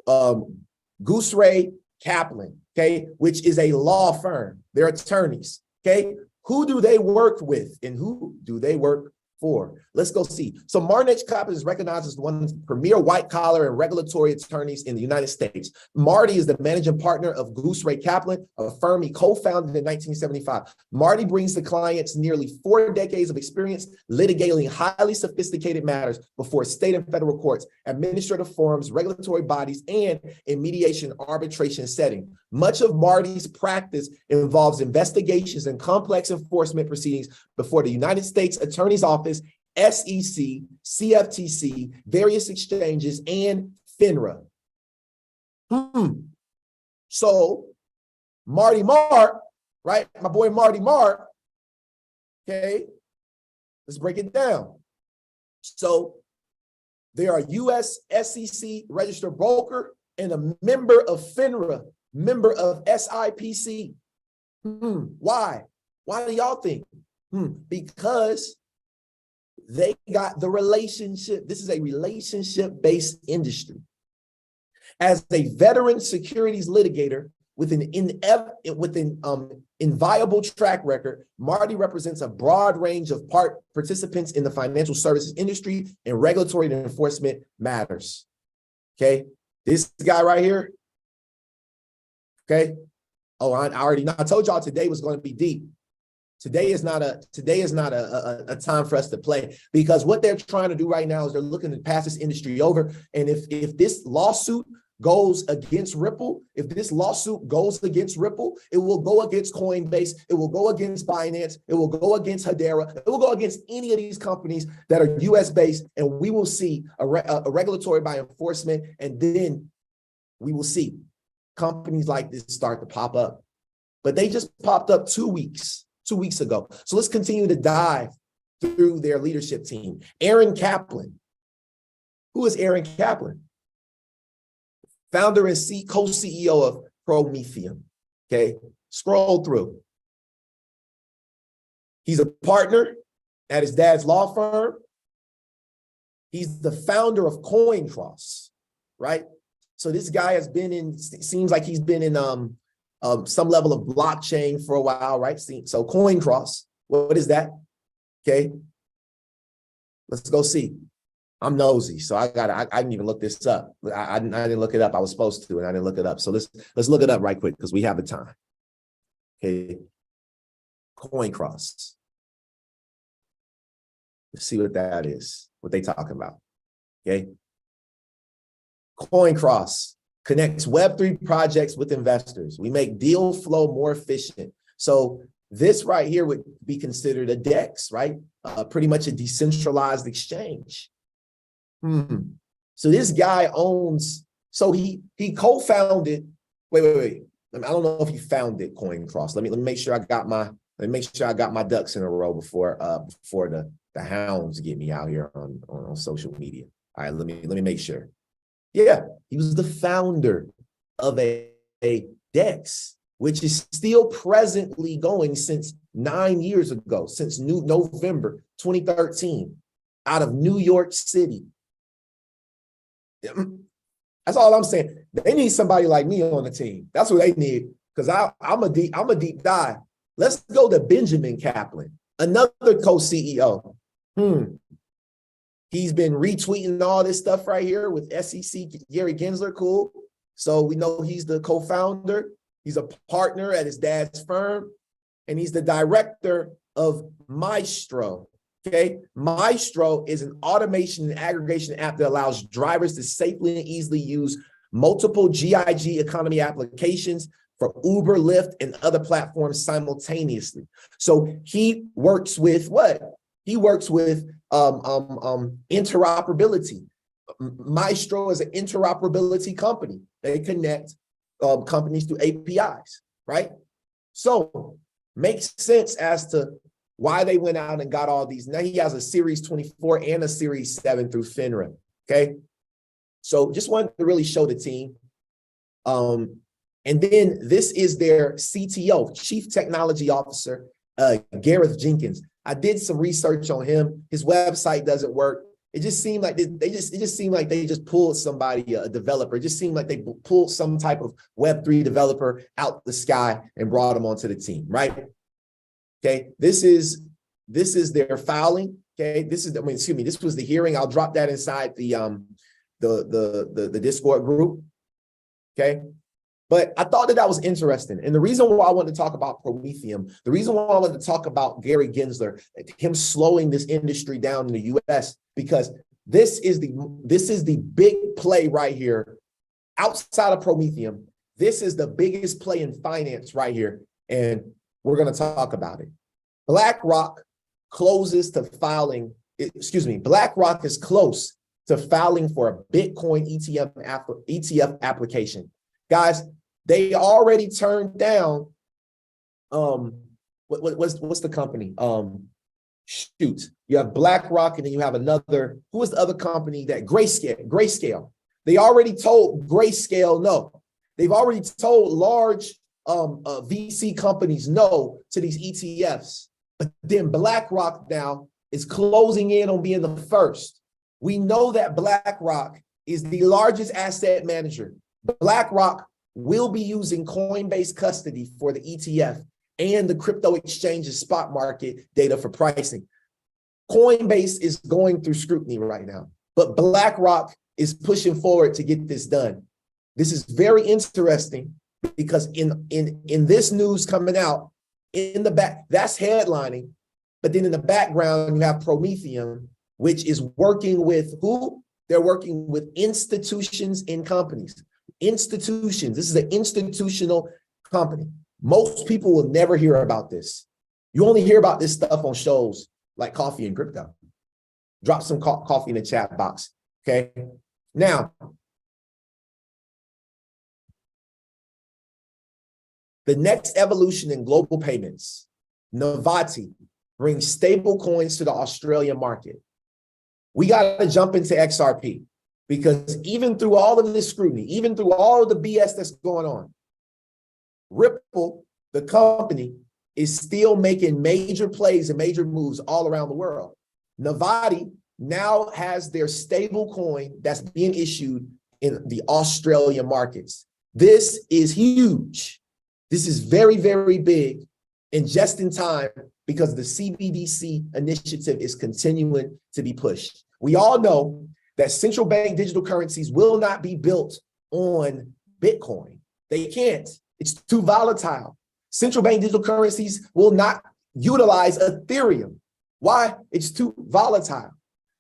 Gooseray Kaplan, okay, which is a law firm. They're attorneys, okay? Who do they work with and who do they work for? Let's go see. So Martin H. Kaplan is recognized as one of the premier white-collar and regulatory attorneys in the United States. Marty is the managing partner of Gooseray Kaplan, a firm he co-founded in 1975. Marty brings the clients nearly 4 decades of experience litigating highly sophisticated matters before state and federal courts, administrative forums, regulatory bodies, and in mediation arbitration setting. Much of Marty's practice involves investigations and complex enforcement proceedings before the United States Attorney's Office, SEC, CFTC, various exchanges, and FINRA. So Marty Mark, right? My boy Marty Mark, okay, let's break it down. So they are US SEC registered broker and a member of FINRA, member of SIPC. Why? Why do y'all think? Because they got the relationship. This is a relationship-based industry. As a veteran securities litigator with an inviolable track record, Marty represents a broad range of participants in the financial services industry and regulatory and enforcement matters. Okay, this guy right here. Okay. Oh, I told y'all today was going to be deep. Today is not a time for us to play, because what they're trying to do right now is they're looking to pass this industry over. And if this lawsuit goes against Ripple, it will go against Coinbase, it will go against Binance, it will go against Hedera, it will go against any of these companies that are US based, and we will see a regulatory by enforcement, and then we will see companies like this start to pop up. But they just popped up 2 weeks ago. So let's continue to dive through their leadership team. Aaron Kaplan. Who is Aaron Kaplan? Founder and co-CEO of Prometheum. Okay, scroll through. He's a partner at his dad's law firm. He's the founder of CoinCross, right? So this guy has been in, seems like he's been in some level of blockchain for a while, right? So CoinCross, what is that? Okay, let's go see. I'm nosy, so I didn't even look this up. I didn't look it up. I was supposed to, and I didn't look it up. So let's look it up right quick because we have the time. Okay, CoinCross. Let's see what that is. What they talking about? Okay, CoinCross connects Web3 projects with investors. We make deal flow more efficient. So this right here would be considered a DEX, right? Pretty much a decentralized exchange. So this guy owns, so he co-founded, wait. I don't know if he founded CoinCross. Let me make sure I got my ducks in a row before the hounds get me out here on social media. All right, let me make sure. Yeah, he was the founder of a DEX, which is still presently going since 9 years ago, since November 2013, out of New York City. That's all I'm saying. They need somebody like me on the team. That's what they need, because I'm a deep dive. Let's go to Benjamin Kaplan, another co-CEO. He's been retweeting all this stuff right here with SEC Gary Gensler. Cool. So we know he's the co-founder. He's a partner at his dad's firm, and he's the director of Maestro. Okay, Maestro is an automation and aggregation app that allows drivers to safely and easily use multiple GIG economy applications for Uber, Lyft, and other platforms simultaneously. So he works with what? He works with interoperability. Maestro is an interoperability company. They connect companies through APIs, right? So makes sense as to why they went out and got all these. Now he has a Series 24 and a Series 7 through FINRA, okay? So just wanted to really show the team. And then this is their CTO, Chief Technology Officer, Gareth Jenkins. I did some research on him. His website doesn't work. It just seemed like they just pulled somebody, a developer. It just seemed like they pulled some type of Web3 developer out the sky and brought him onto the team, right? Okay, this is their filing. Okay, this was the hearing. I'll drop that inside the Discord group. Okay, but I thought that was interesting. And the reason why I wanted to talk about Prometheum, the reason why I wanted to talk about Gary Gensler, him slowing this industry down in the US, because this is the big play right here. Outside of Prometheum, this is the biggest play in finance right here. And we're going to talk about it. BlackRock is close to filing for a Bitcoin ETF application. Guys, they already turned down, what's the company? You have BlackRock, and then you have another, who is the other company that Grayscale. They already told Grayscale no. They've already told large VC companies no to these ETFs. But then BlackRock now is closing in on being the first. We know that BlackRock is the largest asset manager. BlackRock will be using Coinbase custody for the ETF and the crypto exchange's spot market data for pricing. Coinbase is going through scrutiny right now, but BlackRock is pushing forward to get this done. This is very interesting because in this news coming out, in the back, that's headlining, but then in the background, you have Prometheum, which is working with who? They're working with institutions and companies. Institutions, this is an institutional company. Most people will never hear about this. You only hear about this stuff on shows like Coffee and Crypto. Drop some coffee in the chat box, okay? Now, the next evolution in global payments, Novati brings stable coins to the Australian market. We got to jump into XRP because even through all of this scrutiny, even through all of the BS that's going on, Ripple, the company, is still making major plays and major moves all around the world. Novati now has their stable coin that's being issued in the Australian markets. This is huge. This is very, very big and just in time because the CBDC initiative is continuing to be pushed. We all know that central bank digital currencies will not be built on Bitcoin. They can't. It's too volatile. Central bank digital currencies will not utilize Ethereum. Why? It's too volatile.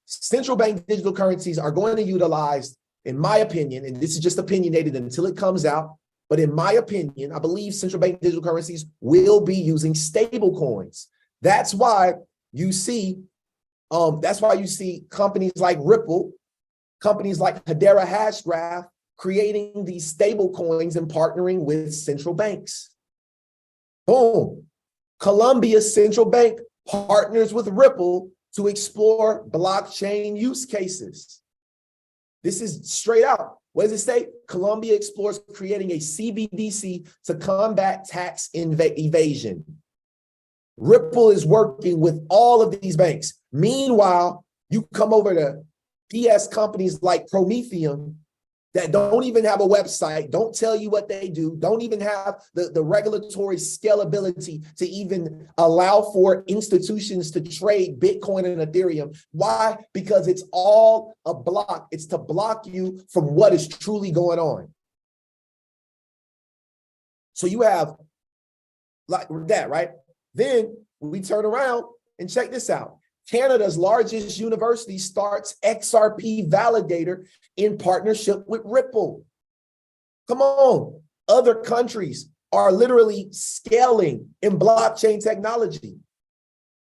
Central bank digital currencies are going to utilize, in my opinion, and this is just opinionated until it comes out, but in my opinion, I believe central bank digital currencies will be using stable coins. That's why you see companies like Ripple, companies like Hedera Hashgraph creating these stable coins and partnering with central banks. Boom. Colombia's central bank partners with Ripple to explore blockchain use cases. This is straight out. What does it say? Colombia explores creating a CBDC to combat tax evasion. Ripple is working with all of these banks. Meanwhile, you come over to PS companies like Prometheum that don't even have a website, don't tell you what they do, don't even have the regulatory scalability to even allow for institutions to trade Bitcoin and Ethereum. Why? Because it's all a block. It's to block you from what is truly going on. So you have like that, right? Then we turn around and check this out. Canada's largest university starts XRP validator in partnership with Ripple. Come on. Other countries are literally scaling in blockchain technology.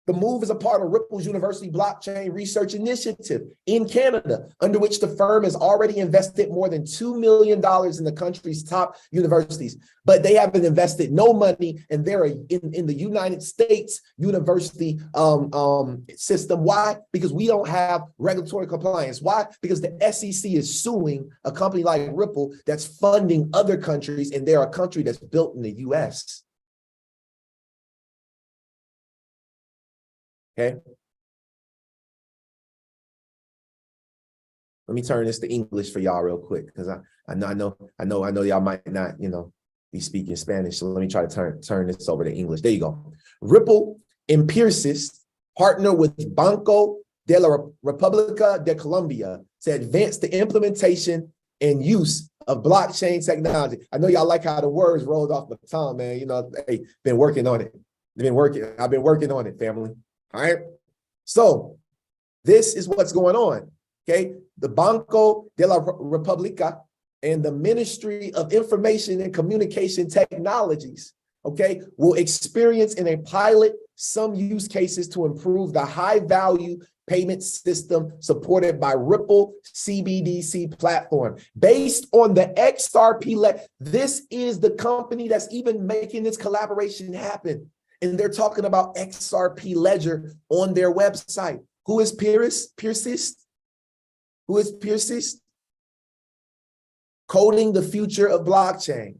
The move is a part of Ripple's University Blockchain Research Initiative in Canada, under which the firm has already invested more than $2 million in the country's top universities. But they haven't invested no money, and they're in the United States university system. Why? Because we don't have regulatory compliance. Why? Because the SEC is suing a company like Ripple that's funding other countries, and they're a country that's built in the US. Okay. Let me turn this to English for y'all real quick, because I know y'all might not, be speaking Spanish. So let me try to turn this over to English. There you go. Ripple and Pierces partner with Banco de la República de Colombia to advance the implementation and use of blockchain technology. I know y'all like how the words rolled off the tongue, man. Hey, been working on it. I've been working on it, family. All right. So this is what's going on. Okay. The Banco de la República and the Ministry of Information and Communication Technologies, okay, will experience in a pilot some use cases to improve the high value payment system supported by Ripple CBDC platform. Based on the XRP, this is the company that's even making this collaboration happen. And they're talking about XRP Ledger on their website. Who is Pierces? Who is Pierces? Coding the future of blockchain.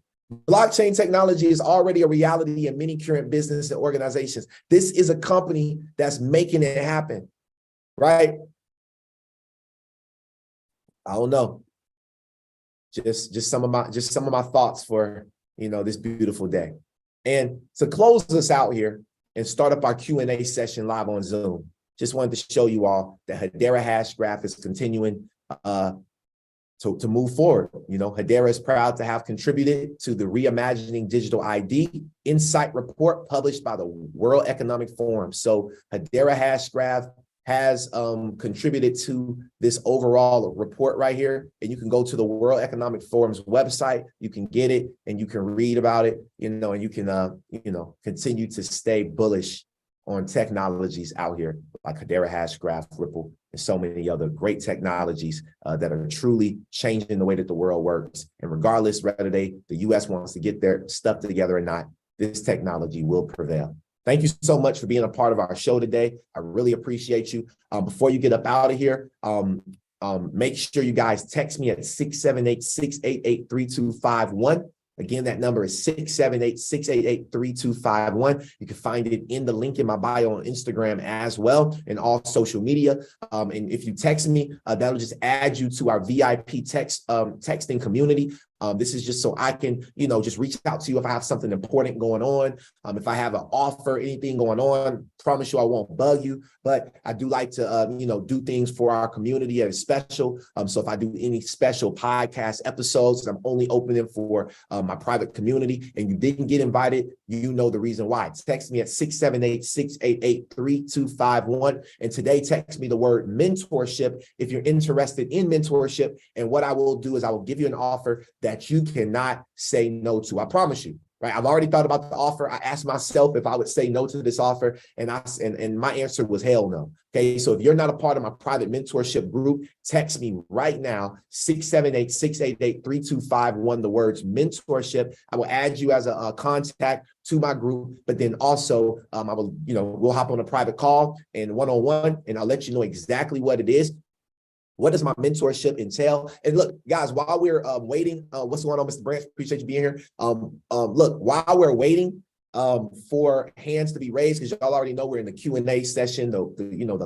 Blockchain technology is already a reality in many current business and organizations. This is a company that's making it happen, right? I don't know. Just some of my thoughts for this beautiful day. And to close us out here and start up our Q&A session live on Zoom, just wanted to show you all that Hedera Hashgraph is continuing to move forward. Hedera is proud to have contributed to the Reimagining Digital ID Insight Report published by the World Economic Forum. So Hedera Hashgraph has contributed to this overall report right here. And you can go to the World Economic Forum's website, you can get it and you can read about it, and you can, continue to stay bullish on technologies out here like Hedera Hashgraph, Ripple, and so many other great technologies that are truly changing the way that the world works. And regardless whether the US wants to get their stuff together or not, this technology will prevail. Thank you so much for being a part of our show today. I really appreciate you. Before you get up out of here, make sure you guys text me at 678-688-3251. Again, that number is 678-688-3251. You can find it in the link in my bio on Instagram as well, and all social media. And if you text me, that'll just add you to our VIP texting community. This is just so I can, just reach out to you if I have something important going on. If I have an offer, anything going on, promise you I won't bug you. But I do like to, do things for our community that is special. So if I do any special podcast episodes, I'm only opening for my private community, and you didn't get invited, you know the reason why. Text me at 678-688-3251. And today, text me the word mentorship if you're interested in mentorship. And what I will do is I will give you an offer that you cannot say no to. I promise you. Right. I've already thought about the offer. I asked myself if I would say no to this offer, and my answer was hell no. Okay. So if you're not a part of my private mentorship group, text me right now, 678-688-3251, the words mentorship. I will add you as a contact to my group, but then also I will, we'll hop on a private call and one-on-one, and I'll let you know exactly what it is. What does my mentorship entail? And look, guys, while we're waiting, what's going on, Mr. Branch? Appreciate you being here. Look, while we're waiting for hands to be raised, because y'all already know we're in the Q&A session, the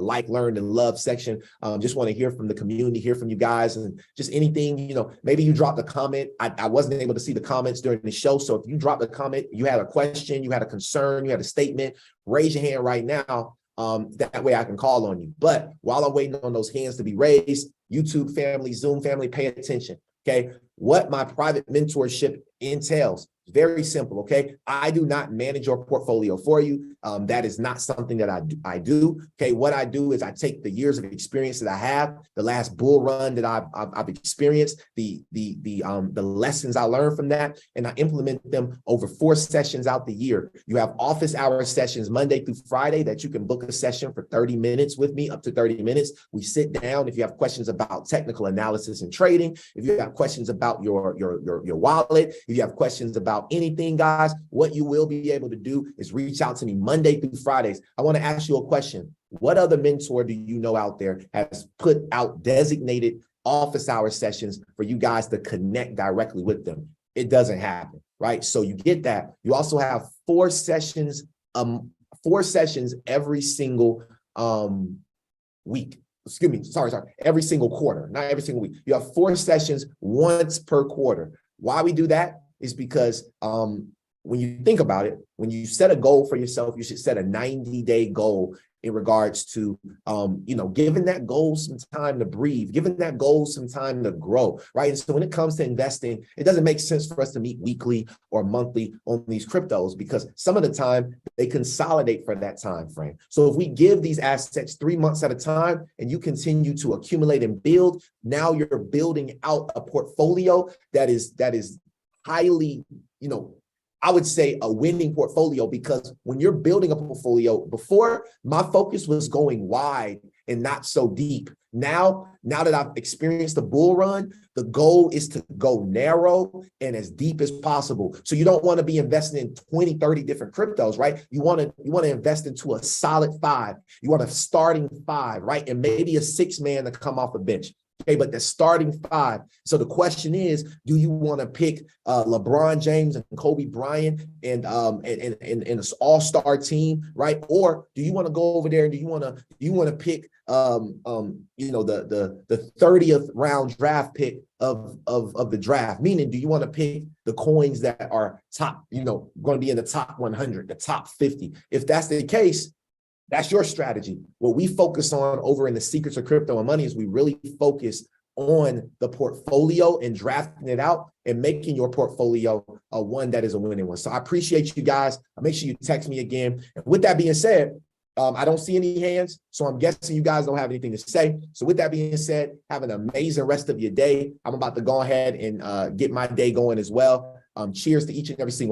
like, learn, and love section. Just want to hear from the community, hear from you guys, and just anything, maybe you dropped a comment. I wasn't able to see the comments during the show. So if you dropped a comment, you had a question, you had a concern, you had a statement, raise your hand right now. That way I can call on you. But while I'm waiting on those hands to be raised, YouTube family, Zoom family, pay attention. Okay. What my private mentorship entails. Very simple. Okay. I do not manage your portfolio for you. That is not something that I do. Okay. What I do is I take the years of experience that I have, the last bull run that I've experienced, the lessons I learned from that, and I implement them over 4 sessions out the year. You have office hour sessions Monday through Friday that you can book a session for 30 minutes with me, up to 30 minutes. We sit down. If you have questions about technical analysis and trading, if you have questions about your wallet, if you have questions about anything, guys, what you will be able to do is reach out to me Monday through Fridays. I want to ask you a question. What other mentor do you know out there has put out designated office hour sessions for you guys to connect directly with them? It doesn't happen, right? So you get that. You also have 4 sessions every single week. Excuse me, sorry, every single quarter, not every single week. You have 4 sessions once per quarter. Why we do that is because when you think about it, when you set a goal for yourself, you should set a 90-day goal in regards to, giving that goal some time to breathe, giving that goal some time to grow, right? And so when it comes to investing, it doesn't make sense for us to meet weekly or monthly on these cryptos, because some of the time they consolidate for that time frame. So if we give these assets 3 months at a time and you continue to accumulate and build, now you're building out a portfolio that is highly, I would say a winning portfolio, because when you're building a portfolio, before my focus was going wide and not so deep. Now that I've experienced the bull run, the goal is to go narrow and as deep as possible. So you don't want to be investing in 20, 30 different cryptos, right? You want to invest into a solid 5. You want a starting 5, right? And maybe a 6-man to come off the bench. Okay, but the starting 5. So the question is, do you want to pick LeBron James and Kobe Bryant and an all-star team, right? Or do you want to go over there and do you want to pick the 30th round draft pick of the draft? Meaning, do you want to pick the coins that are top, going to be in the top 100, the top 50? If that's the case, that's your strategy. What we focus on over in the Secrets of Crypto and Money is we really focus on the portfolio and drafting it out and making your portfolio a one that is a winning one. So I appreciate you guys. Make sure you text me again. And with that being said, I don't see any hands, so I'm guessing you guys don't have anything to say. So with that being said, have an amazing rest of your day. I'm about to go ahead and get my day going as well. Cheers to each and every single